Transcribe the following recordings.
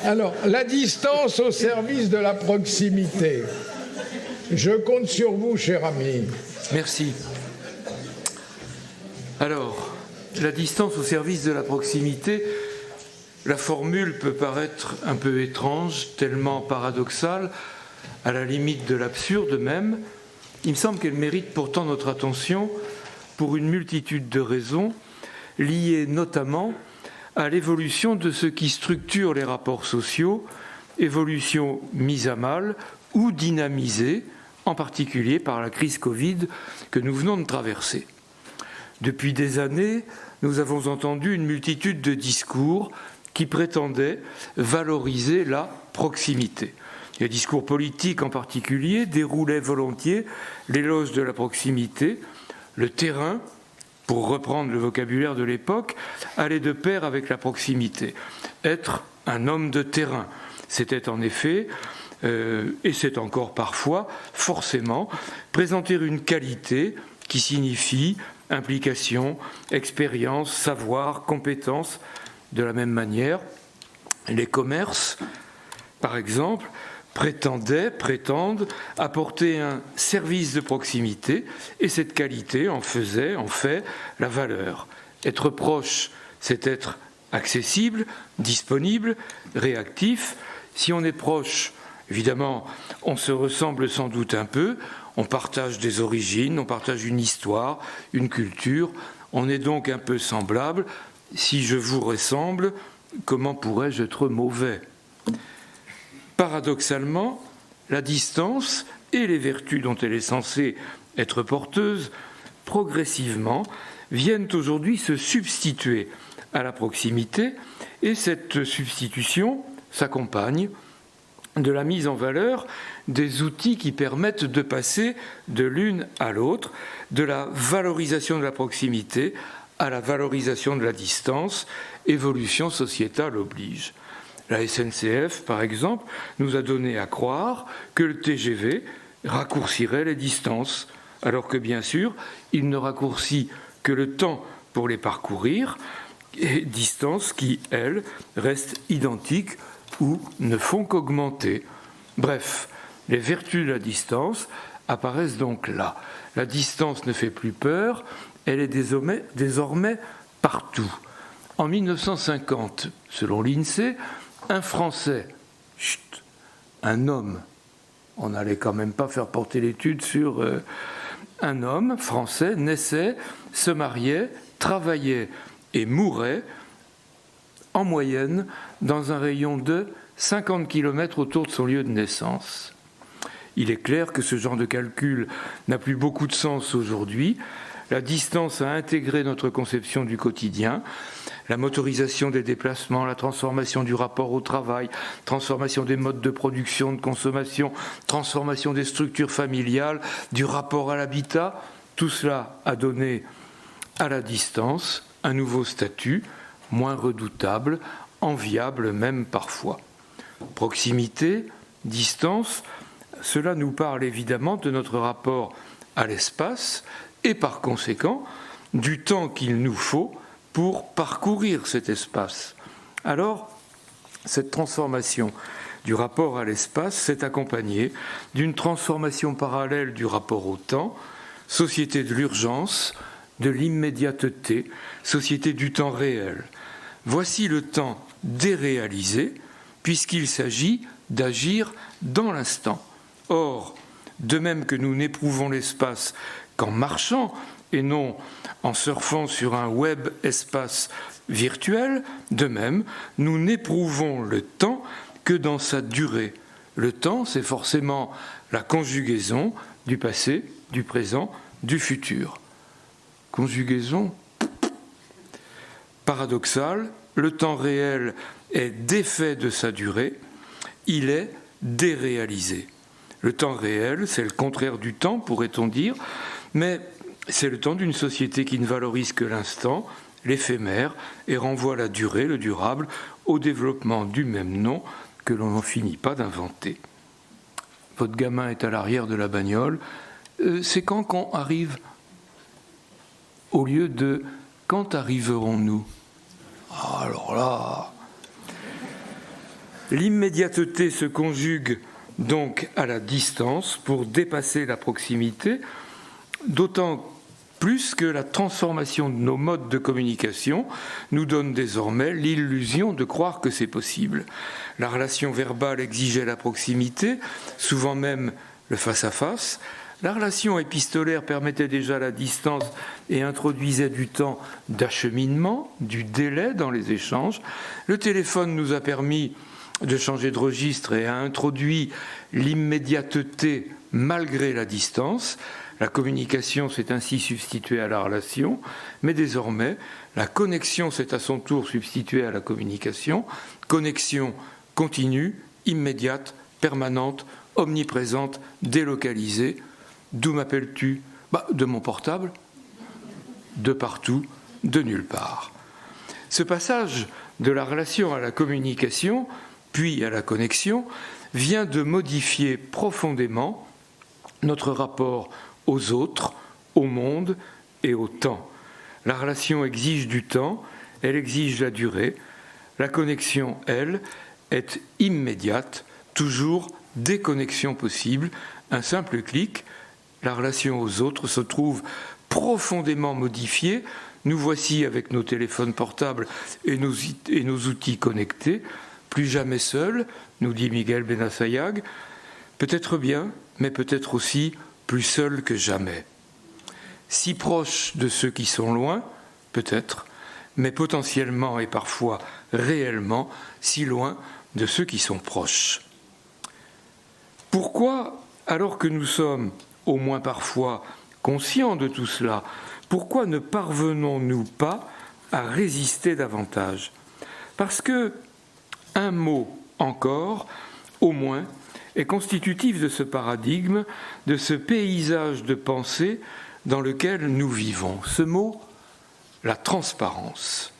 Alors, la distance au service de la proximité. Je compte sur vous, cher ami. Merci. Alors, la distance au service de la proximité, la formule peut paraître un peu étrange, tellement paradoxale, à la limite de l'absurde même. Il me semble qu'elle mérite pourtant notre attention pour une multitude de raisons, liées notamment à l'évolution de ce qui structure les rapports sociaux, évolution mise à mal ou dynamisée, en particulier par la crise Covid que nous venons de traverser. Depuis des années, nous avons entendu une multitude de discours qui prétendaient valoriser la proximité. Les discours politiques en particulier déroulaient volontiers l'éloge de la proximité. Le terrain, pour reprendre le vocabulaire de l'époque, allait de pair avec la proximité. Être un homme de terrain, c'était en effet, et c'est encore parfois, forcément, présenter une qualité qui signifie implication, expérience, savoir, compétence. De la même manière, les commerces, par exemple, prétendent apporter un service de proximité et cette qualité en fait la valeur. Être proche, c'est être accessible, disponible, réactif. Si on est proche, évidemment, on se ressemble sans doute un peu, on partage des origines, on partage une histoire, une culture, on est donc un peu semblable. Si je vous ressemble, comment pourrais-je être mauvais ? Paradoxalement, la distance et les vertus dont elle est censée être porteuse, progressivement, viennent aujourd'hui se substituer à la proximité, et cette substitution s'accompagne de la mise en valeur des outils qui permettent de passer de l'une à l'autre, de la valorisation de la proximité à la valorisation de la distance, évolution sociétale oblige. La SNCF, par exemple, nous a donné à croire que le TGV raccourcirait les distances, alors que bien sûr, il ne raccourcit que le temps pour les parcourir, et distances qui, elles, restent identiques ou ne font qu'augmenter. Bref, les vertus de la distance apparaissent donc là. La distance ne fait plus peur, elle est désormais partout. En 1950, selon l'INSEE, un Français, un homme, on n'allait quand même pas faire porter l'étude sur un homme français, naissait, se mariait, travaillait et mourait en moyenne dans un rayon de 50 km autour de son lieu de naissance. Il est clair que ce genre de calcul n'a plus beaucoup de sens aujourd'hui. La distance a intégré notre conception du quotidien, la motorisation des déplacements, la transformation du rapport au travail, transformation des modes de production, de consommation, transformation des structures familiales, du rapport à l'habitat. Tout cela a donné à la distance un nouveau statut, moins redoutable, enviable même parfois. Proximité, distance, cela nous parle évidemment de notre rapport à l'espace et par conséquent du temps qu'il nous faut pour parcourir cet espace. Alors, cette transformation du rapport à l'espace s'est accompagnée d'une transformation parallèle du rapport au temps, société de l'urgence, de l'immédiateté, société du temps réel. Voici le temps déréalisé, puisqu'il s'agit d'agir dans l'instant. Or, de même que nous n'éprouvons l'espace qu'en marchant et non en surfant sur un web espace virtuel, de même, nous n'éprouvons le temps que dans sa durée. Le temps, c'est forcément la conjugaison du passé, du présent, du futur. Conjugaison paradoxale, le temps réel est défait de sa durée, il est déréalisé. Le temps réel, c'est le contraire du temps, pourrait-on dire, mais c'est le temps d'une société qui ne valorise que l'instant, l'éphémère, et renvoie la durée, le durable, au développement du même nom que l'on n'en finit pas d'inventer. Votre gamin est à l'arrière de la bagnole. C'est quand qu'on arrive au lieu de quand arriverons-nous? Alors là, L'immédiateté se conjugue donc à la distance pour dépasser la proximité, d'autant plus que la transformation de nos modes de communication nous donne désormais l'illusion de croire que c'est possible. La relation verbale exigeait la proximité, souvent même le face-à-face. La relation épistolaire permettait déjà la distance et introduisait du temps d'acheminement, du délai dans les échanges. Le téléphone nous a permis de changer de registre et a introduit l'immédiateté malgré la distance. La communication s'est ainsi substituée à la relation, mais désormais, la connexion s'est à son tour substituée à la communication. Connexion continue, immédiate, permanente, omniprésente, délocalisée. D'où m'appelles-tu ? De mon portable, de partout, de nulle part. Ce passage de la relation à la communication, puis à la connexion, vient de modifier profondément notre rapport aux autres, au monde et au temps. La relation exige du temps, elle exige la durée. La connexion, elle, est immédiate, toujours déconnexion possible. Un simple clic, la relation aux autres se trouve profondément modifiée. Nous voici avec nos téléphones portables et nos outils connectés, plus jamais seuls, nous dit Miguel Benassayag, peut-être bien, mais peut-être aussi plus seuls que jamais. Si proches de ceux qui sont loin, peut-être, mais potentiellement et parfois réellement si loin de ceux qui sont proches. Pourquoi, alors que nous sommes, au moins parfois, conscients de tout cela, pourquoi ne parvenons-nous pas à résister davantage ? Parce que un mot encore, au moins, est constitutif de ce paradigme, de ce paysage de pensée dans lequel nous vivons. Ce mot, la transparence.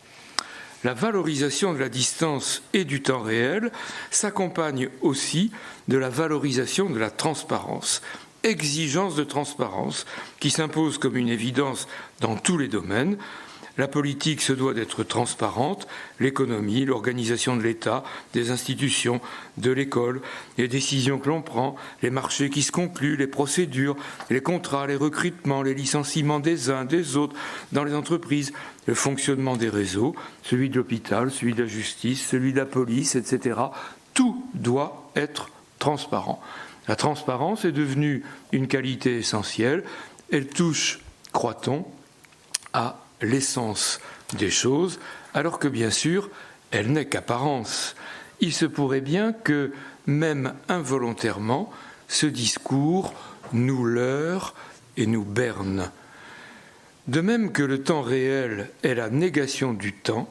La valorisation de la distance et du temps réel s'accompagne aussi de la valorisation de la transparence. Exigence de transparence qui s'impose comme une évidence dans tous les domaines. La politique se doit d'être transparente, l'économie, l'organisation de l'État, des institutions, de l'école, les décisions que l'on prend, les marchés qui se concluent, les procédures, les contrats, les recrutements, les licenciements des uns, des autres, dans les entreprises, le fonctionnement des réseaux, celui de l'hôpital, celui de la justice, celui de la police, etc. Tout doit être transparent. La transparence est devenue une qualité essentielle. Elle touche, croit-on, à l'essence des choses, alors que bien sûr, elle n'est qu'apparence. Il se pourrait bien que, même involontairement, ce discours nous leurre et nous berne. De même que le temps réel est la négation du temps,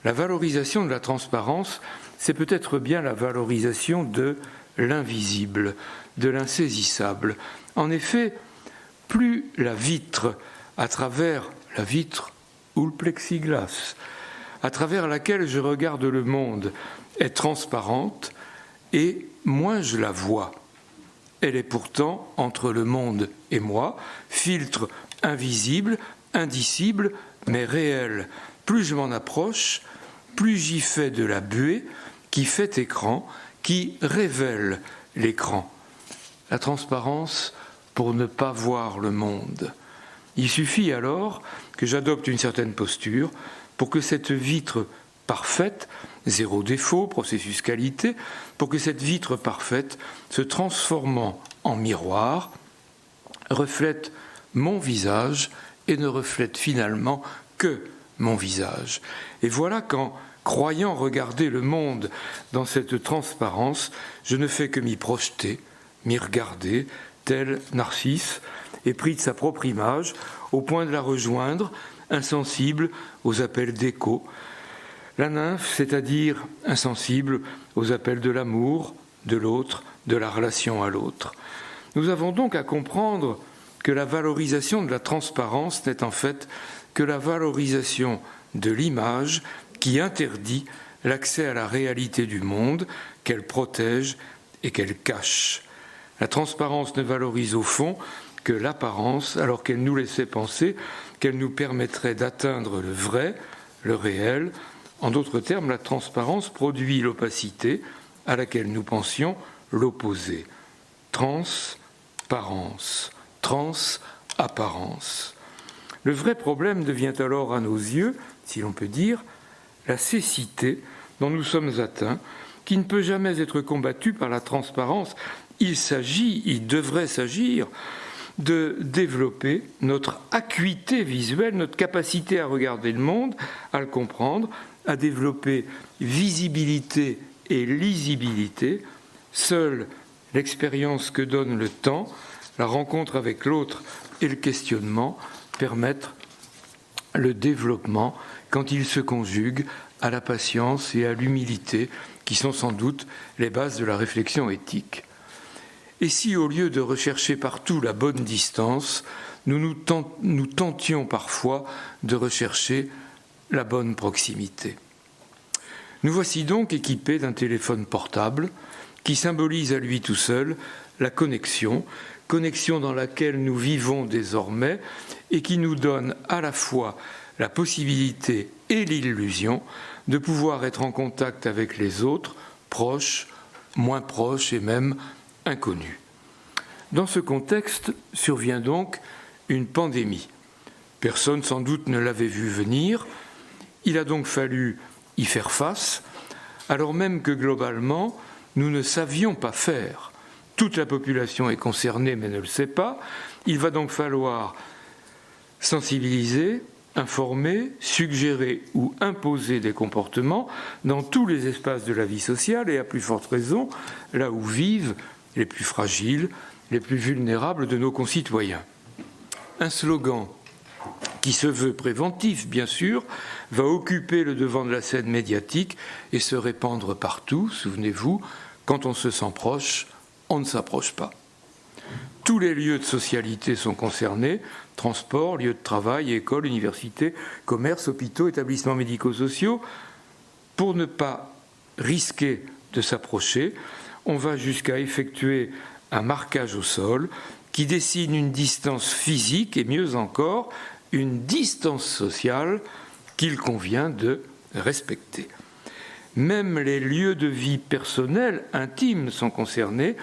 la valorisation de la transparence, c'est peut-être bien la valorisation de l'invisible, de l'insaisissable. En effet, plus la vitre, à travers la vitre ou le plexiglas, à travers laquelle je regarde le monde, est transparente, et moins je la vois. Elle est pourtant entre le monde et moi, filtre invisible, indicible, mais réel. Plus je m'en approche, plus j'y fais de la buée qui fait écran, qui révèle l'écran. La transparence pour ne pas voir le monde. Il suffit alors que j'adopte une certaine posture pour que cette vitre parfaite, zéro défaut, processus qualité, pour que cette vitre parfaite, se transformant en miroir, reflète mon visage et ne reflète finalement que mon visage. Et voilà qu'en croyant regarder le monde dans cette transparence, je ne fais que m'y projeter, m'y regarder, tel Narcisse, épris de sa propre image, au point de la rejoindre, insensible aux appels d'écho. La nymphe, c'est-à-dire insensible aux appels de l'amour, de l'autre, de la relation à l'autre. Nous avons donc à comprendre que la valorisation de la transparence n'est en fait que la valorisation de l'image qui interdit l'accès à la réalité du monde, qu'elle protège et qu'elle cache. La transparence ne valorise au fond que l'apparence, alors qu'elle nous laissait penser qu'elle nous permettrait d'atteindre le vrai, le réel. En d'autres termes, la transparence produit l'opacité, à laquelle nous pensions l'opposé. Transparence, transapparence. Le vrai problème devient alors à nos yeux, si l'on peut dire, la cécité dont nous sommes atteints, qui ne peut jamais être combattue par la transparence. Il devrait s'agir de développer notre acuité visuelle, notre capacité à regarder le monde, à le comprendre, à développer visibilité et lisibilité. Seule l'expérience que donne le temps, la rencontre avec l'autre et le questionnement permettent le développement quand il se conjugue à la patience et à l'humilité, qui sont sans doute les bases de la réflexion éthique. Et si, au lieu de rechercher partout la bonne distance, nous tentions parfois de rechercher la bonne proximité? Nous voici donc équipés d'un téléphone portable qui symbolise à lui tout seul la connexion dans laquelle nous vivons désormais et qui nous donne à la fois la possibilité et l'illusion de pouvoir être en contact avec les autres, proches, moins proches et même inconnus. Dans ce contexte survient donc une pandémie. Personne sans doute ne l'avait vu venir. Il a donc fallu y faire face, alors même que globalement, nous ne savions pas faire. Toute la population est concernée mais ne le sait pas. Il va donc falloir sensibiliser, informer, suggérer ou imposer des comportements dans tous les espaces de la vie sociale et à plus forte raison là où vivent les plus fragiles, les plus vulnérables de nos concitoyens. Un slogan qui se veut préventif, bien sûr, va occuper le devant de la scène médiatique et se répandre partout. Souvenez-vous, quand on se sent proche, on ne s'approche pas. Tous les lieux de socialité sont concernés, transport, lieux de travail, écoles, universités, commerces, hôpitaux, établissements médico-sociaux. Pour ne pas risquer de s'approcher, on va jusqu'à effectuer un marquage au sol qui dessine une distance physique et mieux encore, une distance sociale qu'il convient de respecter. Même les lieux de vie personnels, intimes, sont concernés.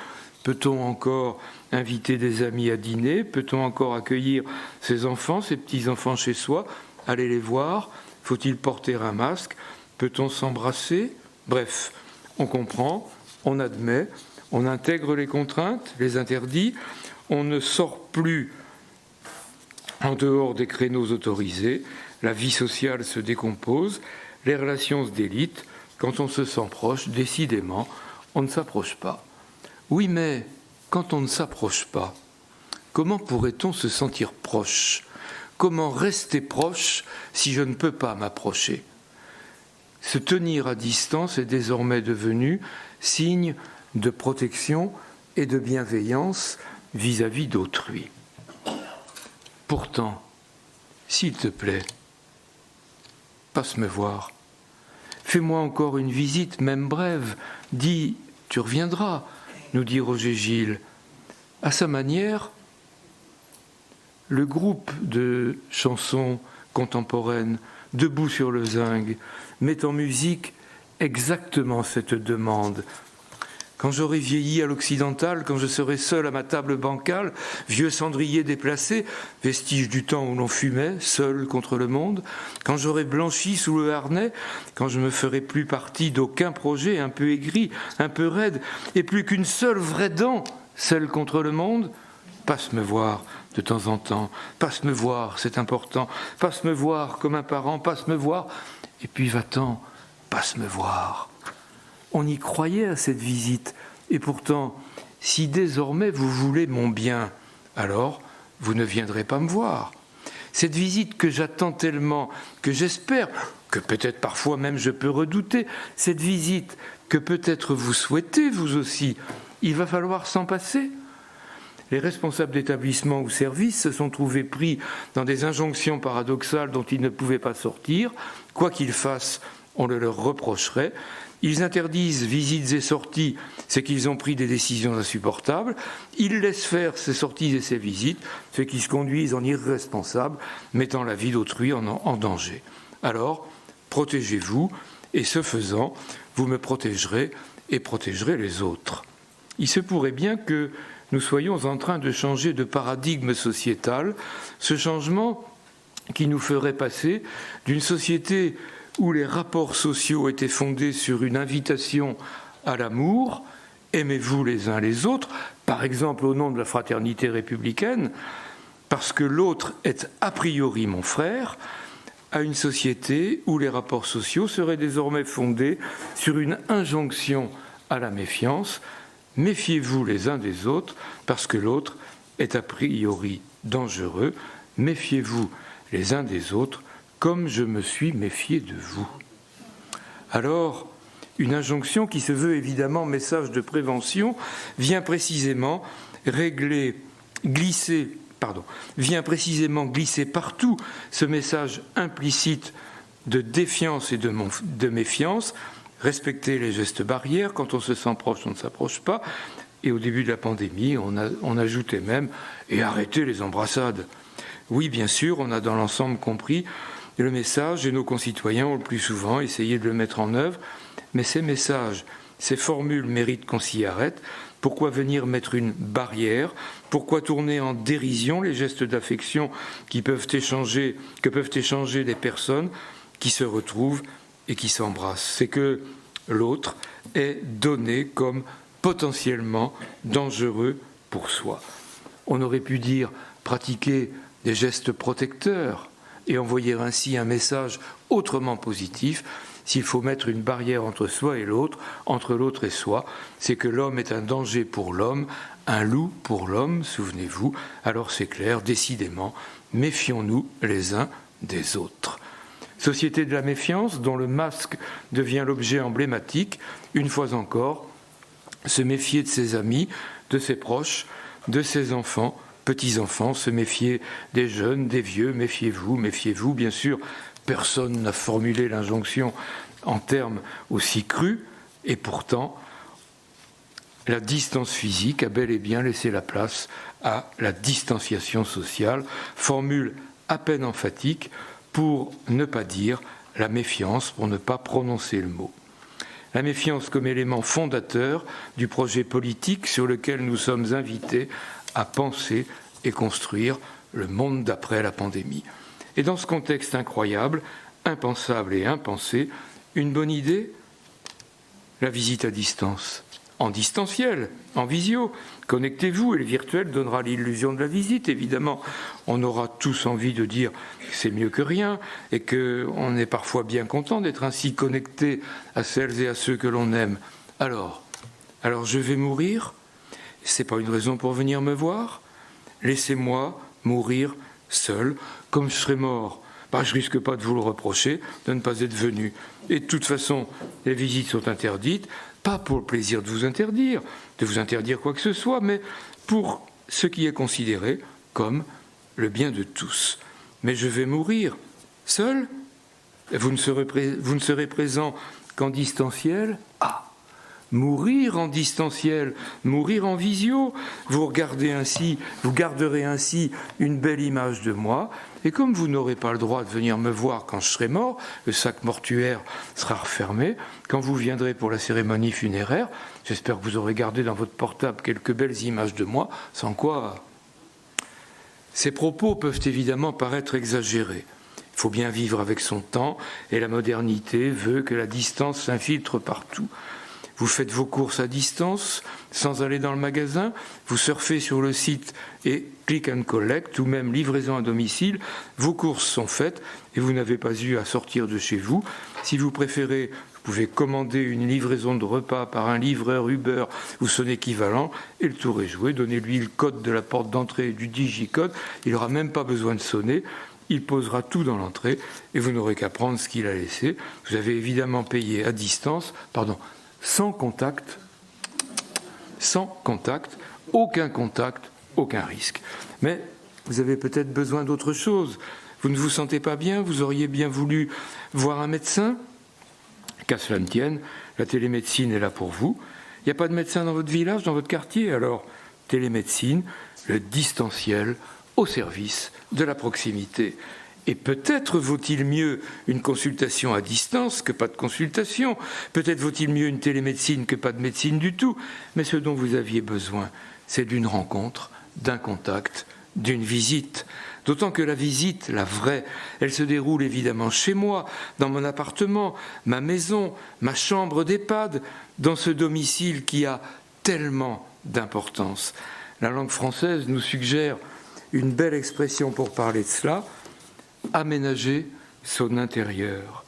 Peut-on encore inviter des amis à dîner? Peut-on encore accueillir ses enfants, ses petits-enfants chez soi? Aller les voir? Faut-il porter un masque? Peut-on s'embrasser? Bref, on comprend, on admet, on intègre les contraintes, les interdits, on ne sort plus en dehors des créneaux autorisés, la vie sociale se décompose, les relations se délitent. Quand on se sent proche, décidément, on ne s'approche pas. Oui, mais quand on ne s'approche pas, comment pourrait-on se sentir proche? Comment rester proche si je ne peux pas m'approcher? Se tenir à distance est désormais devenu signe de protection et de bienveillance vis-à-vis d'autrui. Pourtant, s'il te plaît, passe me voir. Fais-moi encore une visite, même brève. Dis, tu reviendras, nous dit Roger Gilles. À sa manière, le groupe de chansons contemporaines, Debout sur le zinc, met en musique exactement cette demande. Quand j'aurai vieilli à l'occidental, quand je serai seul à ma table bancale, vieux cendrier déplacé, vestige du temps où l'on fumait, seul contre le monde, quand j'aurai blanchi sous le harnais, quand je me ferai plus partie d'aucun projet, un peu aigri, un peu raide, et plus qu'une seule vraie dent, celle contre le monde, passe me voir de temps en temps, passe me voir, c'est important, passe me voir comme un parent, passe me voir, et puis va-t'en, passe me voir. On y croyait à cette visite, et pourtant, si désormais vous voulez mon bien, alors vous ne viendrez pas me voir. Cette visite que j'attends tellement, que j'espère, que peut-être parfois même je peux redouter, cette visite que peut-être vous souhaitez vous aussi, il va falloir s'en passer. Les responsables d'établissements ou services se sont trouvés pris dans des injonctions paradoxales dont ils ne pouvaient pas sortir. Quoi qu'ils fassent, on le leur reprocherait. Ils interdisent visites et sorties, c'est qu'ils ont pris des décisions insupportables. Ils laissent faire ces sorties et ces visites, c'est qu'ils se conduisent en irresponsables, mettant la vie d'autrui en danger. Alors, protégez-vous, et ce faisant, vous me protégerez et protégerait les autres. Il se pourrait bien que nous soyons en train de changer de paradigme sociétal, ce changement qui nous ferait passer d'une société où les rapports sociaux étaient fondés sur une invitation à l'amour, aimez-vous les uns les autres, par exemple au nom de la fraternité républicaine, parce que l'autre est a priori mon frère, à une société où les rapports sociaux seraient désormais fondés sur une injonction à la méfiance. Méfiez-vous les uns des autres, parce que l'autre est a priori dangereux. Méfiez-vous les uns des autres, comme je me suis méfié de vous. Alors, une injonction qui se veut évidemment message de prévention vient précisément glisser partout ce message implicite de défiance et de méfiance. Respecter les gestes barrières, quand on se sent proche, on ne s'approche pas. Et au début de la pandémie, on ajoutait même « et arrêter les embrassades ». Oui, bien sûr, on a dans l'ensemble compris le message et nos concitoyens ont le plus souvent essayé de le mettre en œuvre. Mais ces messages, ces formules méritent qu'on s'y arrête. Pourquoi venir mettre une barrière ? Pourquoi tourner en dérision les gestes d'affection que peuvent échanger des personnes qui se retrouvent et qui s'embrassent ? C'est que l'autre est donné comme potentiellement dangereux pour soi. On aurait pu dire pratiquer des gestes protecteurs et envoyer ainsi un message autrement positif. S'il faut mettre une barrière entre soi et l'autre, entre l'autre et soi, c'est que l'homme est un danger pour l'homme, un loup pour l'homme, souvenez-vous. Alors c'est clair, décidément, méfions-nous les uns des autres. Société de la méfiance dont le masque devient l'objet emblématique, une fois encore, se méfier de ses amis, de ses proches, de ses enfants, petits-enfants, se méfier des jeunes, des vieux, méfiez-vous, méfiez-vous. Bien sûr, personne n'a formulé l'injonction en termes aussi crus, et pourtant, la distance physique a bel et bien laissé la place à la distanciation sociale, formule à peine emphatique pour ne pas dire la méfiance, pour ne pas prononcer le mot. La méfiance comme élément fondateur du projet politique sur lequel nous sommes invités à penser et construire le monde d'après la pandémie. Et dans ce contexte incroyable, impensable et impensé, une bonne idée ? La visite à distance. En distanciel, en visio. Connectez-vous et le virtuel donnera l'illusion de la visite. Évidemment, on aura tous envie de dire que c'est mieux que rien et qu'on est parfois bien content d'être ainsi connecté à celles et à ceux que l'on aime. Alors je vais mourir ? C'est pas une raison pour venir me voir ? Laissez-moi mourir seul, comme je serai mort. Je risque pas de vous le reprocher, de ne pas être venu. Et de toute façon, les visites sont interdites, pas pour le plaisir de vous interdire quoi que ce soit, mais pour ce qui est considéré comme le bien de tous. Mais je vais mourir seul ? Vous ne serez présent qu'en distanciel ? Mourir en distanciel, mourir en visio, vous garderez ainsi une belle image de moi, et comme vous n'aurez pas le droit de venir me voir quand je serai mort, le sac mortuaire sera refermé, quand vous viendrez pour la cérémonie funéraire, j'espère que vous aurez gardé dans votre portable quelques belles images de moi, sans quoi... Ces propos peuvent évidemment paraître exagérés. Il faut bien vivre avec son temps, et la modernité veut que la distance s'infiltre partout. Vous faites vos courses à distance, sans aller dans le magasin, vous surfez sur le site et click and collect, ou même livraison à domicile, vos courses sont faites et vous n'avez pas eu à sortir de chez vous. Si vous préférez, vous pouvez commander une livraison de repas par un livreur Uber ou son équivalent, et le tour est joué. Donnez-lui le code de la porte d'entrée du digicode, il n'aura même pas besoin de sonner. Il posera tout dans l'entrée et vous n'aurez qu'à prendre ce qu'il a laissé. Vous avez évidemment payé à distance, sans contact, aucun risque. Mais vous avez peut-être besoin d'autre chose. Vous ne vous sentez pas bien, vous auriez bien voulu voir un médecin ? Qu'à cela ne tienne, la télémédecine est là pour vous. Il n'y a pas de médecin dans votre village, dans votre quartier ? Alors, télémédecine, le distanciel au service de la proximité. Et peut-être vaut-il mieux une consultation à distance que pas de consultation. Peut-être vaut-il mieux une télémédecine que pas de médecine du tout. Mais ce dont vous aviez besoin, c'est d'une rencontre, d'un contact, d'une visite. D'autant que la visite, la vraie, elle se déroule évidemment chez moi, dans mon appartement, ma maison, ma chambre d'EHPAD, dans ce domicile qui a tellement d'importance. La langue française nous suggère une belle expression pour parler de cela, aménager son intérieur.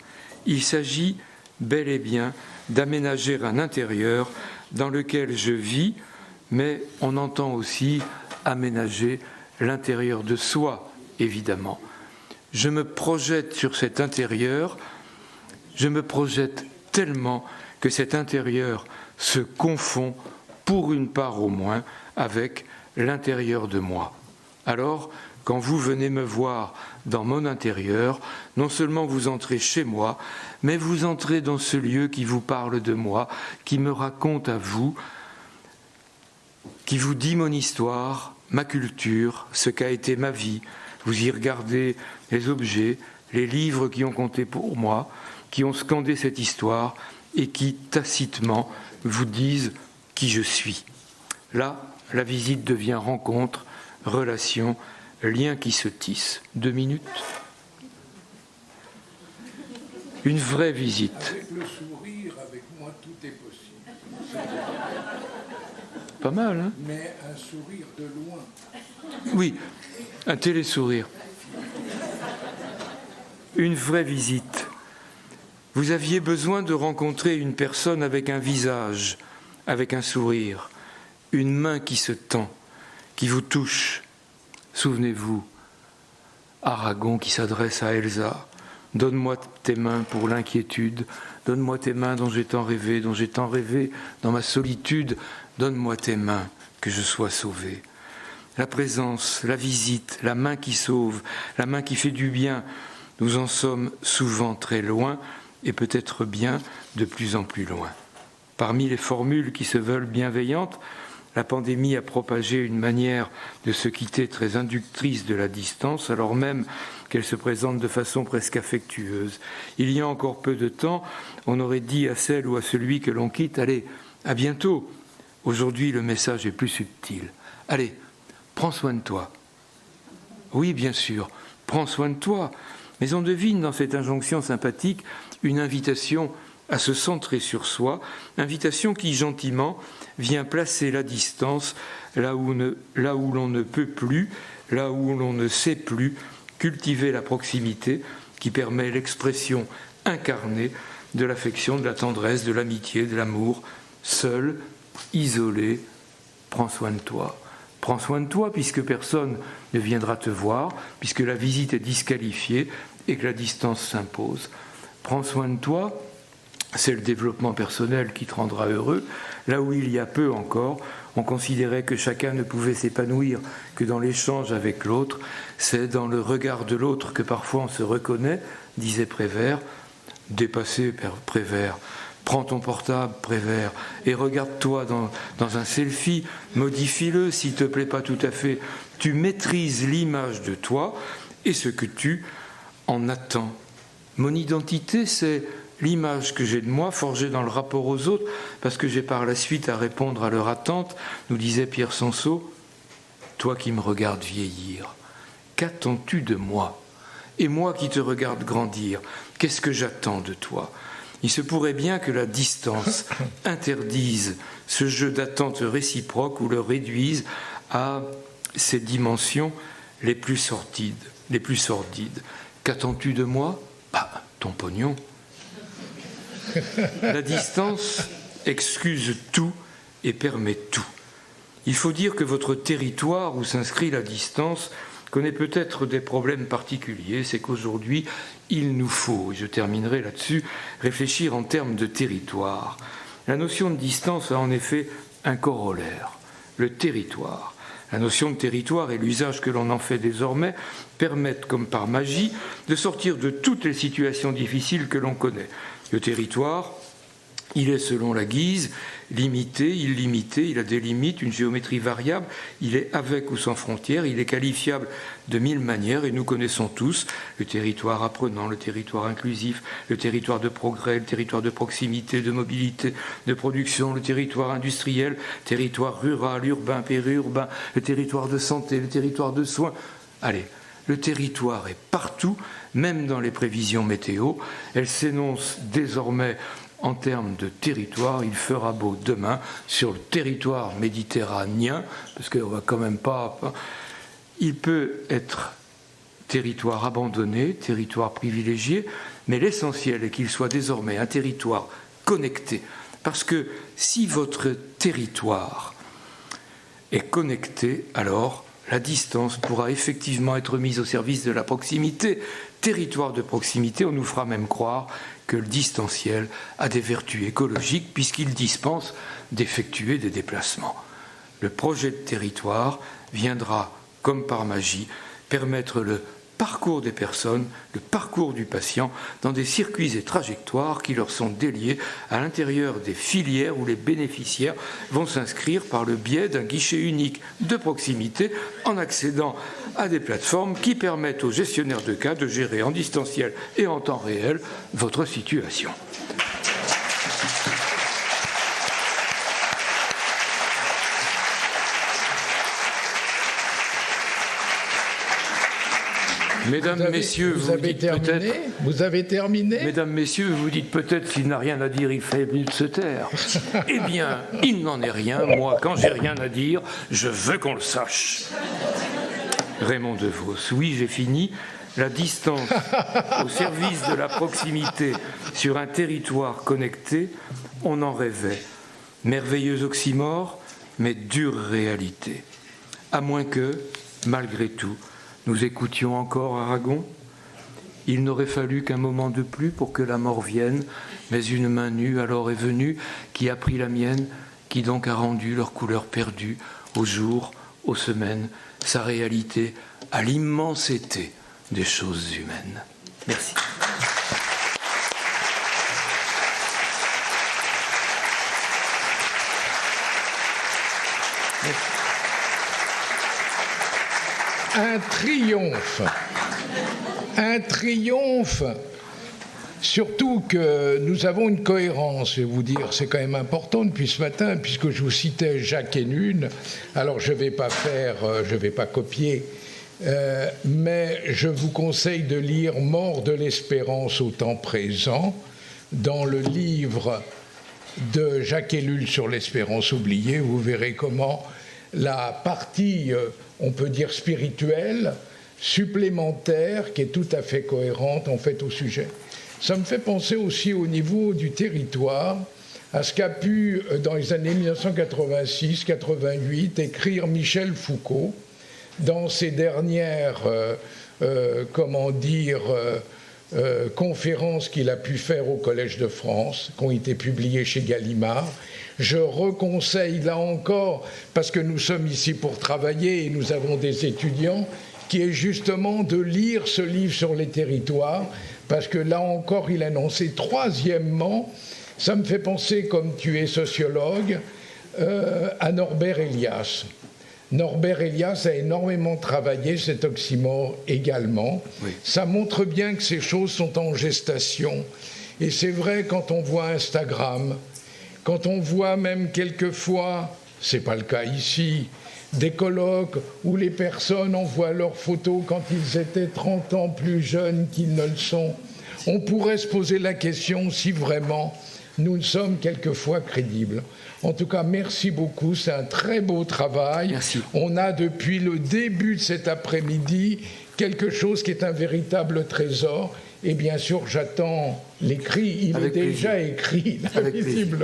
Il s'agit bel et bien d'aménager un intérieur dans lequel je vis, mais on entend aussi aménager l'intérieur de soi, évidemment. Je me projette sur cet intérieur, je me projette tellement que cet intérieur se confond, pour une part au moins, avec l'intérieur de moi. Alors, quand vous venez me voir dans mon intérieur, non seulement vous entrez chez moi, mais vous entrez dans ce lieu qui vous parle de moi, qui me raconte à vous, qui vous dit mon histoire, ma culture, ce qu'a été ma vie. Vous y regardez les objets, les livres qui ont compté pour moi, qui ont scandé cette histoire et qui, tacitement, vous disent qui je suis. Là, la visite devient rencontre, relation, lien qui se tisse. 2 minutes. Une vraie visite. Avec le sourire, avec moi, tout est possible. Pas mal, hein? Mais un sourire de loin. Oui, un télésourire. Une vraie visite. Vous aviez besoin de rencontrer une personne avec un visage, avec un sourire, une main qui se tend, qui vous touche. Souvenez-vous, Aragon qui s'adresse à Elsa. Donne-moi tes mains pour l'inquiétude, donne-moi tes mains dont j'ai tant rêvé dans ma solitude, donne-moi tes mains que je sois sauvé. La présence, la visite, la main qui sauve, la main qui fait du bien, nous en sommes souvent très loin et peut-être bien de plus en plus loin. Parmi les formules qui se veulent bienveillantes, la pandémie a propagé une manière de se quitter très inductrice de la distance, alors même qu'elle se présente de façon presque affectueuse. Il y a encore peu de temps, on aurait dit à celle ou à celui que l'on quitte « Allez, à bientôt ». Aujourd'hui, le message est plus subtil. « Allez, prends soin de toi ». Oui, bien sûr, prends soin de toi. Mais on devine dans cette injonction sympathique une invitation à se centrer sur soi, invitation qui, gentiment, vient placer la distance là où l'on ne peut plus, là où l'on ne sait plus, cultiver la proximité qui permet l'expression incarnée de l'affection, de la tendresse, de l'amitié, de l'amour, seul, isolé. Prends soin de toi. Prends soin de toi puisque personne ne viendra te voir, puisque la visite est disqualifiée et que la distance s'impose. Prends soin de toi. C'est le développement personnel qui te rendra heureux. Là où il y a peu encore, on considérait que chacun ne pouvait s'épanouir que dans l'échange avec l'autre. C'est dans le regard de l'autre que parfois on se reconnaît, disait Prévert. Dépassé, Prévert. Prends ton portable, Prévert, et regarde-toi dans un selfie, modifie-le s'il ne te plaît pas tout à fait. Tu maîtrises l'image de toi et ce que tu en attends. Mon identité, c'est l'image que j'ai de moi, forgée dans le rapport aux autres, parce que j'ai par la suite à répondre à leur attente, nous disait Pierre Sanso, toi qui me regardes vieillir, qu'attends-tu de moi? Et moi qui te regarde grandir, qu'est-ce que j'attends de toi? Il se pourrait bien que la distance interdise ce jeu d'attente réciproque ou le réduise à ses dimensions les plus sordides. Qu'attends-tu de moi? Ton pognon. La distance excuse tout et permet tout. Il faut dire que votre territoire où s'inscrit la distance connaît peut-être des problèmes particuliers. C'est qu'aujourd'hui, il nous faut, et je terminerai là-dessus, réfléchir en termes de territoire. La notion de distance a en effet un corollaire, le territoire. La notion de territoire et l'usage que l'on en fait désormais permettent, comme par magie, de sortir de toutes les situations difficiles que l'on connaît. Le territoire, Il est selon la guise, limité, illimité, il a des limites, une géométrie variable, il est avec ou sans frontières, il est qualifiable de 1000 manières et nous connaissons tous le territoire apprenant, le territoire inclusif, le territoire de progrès, le territoire de proximité, de mobilité, de production, le territoire industriel, territoire rural, urbain, périurbain, le territoire de santé, le territoire de soins. Allez, le territoire est partout, même dans les prévisions météo. Elle s'énonce désormais en termes de territoire. Il fera beau demain sur le territoire méditerranéen, parce qu'on va quand même pas... Il peut être territoire abandonné, territoire privilégié, mais l'essentiel est qu'il soit désormais un territoire connecté. Parce que si votre territoire est connecté, alors la distance pourra effectivement être mise au service de la proximité. Territoire de proximité, on nous fera même croire que le distanciel a des vertus écologiques puisqu'il dispense d'effectuer des déplacements. Le projet de territoire viendra, comme par magie, permettre le parcours des personnes, le parcours du patient dans des circuits et trajectoires qui leur sont déliés à l'intérieur des filières où les bénéficiaires vont s'inscrire par le biais d'un guichet unique de proximité en accédant à des plateformes qui permettent aux gestionnaires de cas de gérer en distanciel et en temps réel votre situation. Mesdames, Messieurs, vous dites peut-être... Vous avez terminé ? Mesdames, Messieurs, vous dites peut-être s'il n'a rien à dire, il fait mieux de se taire. Eh bien, il n'en est rien. Moi, quand j'ai rien à dire, je veux qu'on le sache. Raymond Devos, oui, j'ai fini. La distance au service de la proximité sur un territoire connecté, on en rêvait. Merveilleux oxymore, mais dure réalité. À moins que, malgré tout, nous écoutions encore Aragon. Il n'aurait fallu qu'un moment de plus pour que la mort vienne, mais une main nue alors est venue, qui a pris la mienne, qui donc a rendu leur couleur perdue, aux jours, aux semaines, sa réalité, à l'immensité des choses humaines. Merci. Merci. Un triomphe, surtout que nous avons une cohérence, je vais vous dire, c'est quand même important depuis ce matin, puisque je vous citais Jacques Ellul. Alors je ne vais pas copier, mais je vous conseille de lire Mort de l'espérance au temps présent, dans le livre de Jacques Ellul sur l'espérance oubliée. Vous verrez comment la partie, on peut dire spirituelle, supplémentaire, qui est tout à fait cohérente en fait au sujet. Ça me fait penser aussi au niveau du territoire, à ce qu'a pu, dans les années 1986-88, écrire Michel Foucault dans ses dernières, conférences qu'il a pu faire au Collège de France, qui ont été publiées chez Gallimard. Je reconseille là encore, parce que nous sommes ici pour travailler et nous avons des étudiants, qui est justement de lire ce livre sur les territoires, parce que là encore il annonçait. Troisièmement, ça me fait penser, comme tu es sociologue, à Norbert Elias. Norbert Elias a énormément travaillé cet oxymore également. Oui. Ça montre bien que ces choses sont en gestation. Et c'est vrai quand on voit Instagram, quand on voit même quelquefois, c'est pas le cas ici, des colloques où les personnes envoient leurs photos quand ils étaient 30 ans plus jeunes qu'ils ne le sont. On pourrait se poser la question si vraiment nous sommes quelquefois crédibles. En tout cas, merci beaucoup, c'est un très beau travail. Merci. On a depuis le début de cet après-midi quelque chose qui est un véritable trésor. Et bien sûr, j'attends l'écrit. Il est déjà écrit, visiblement.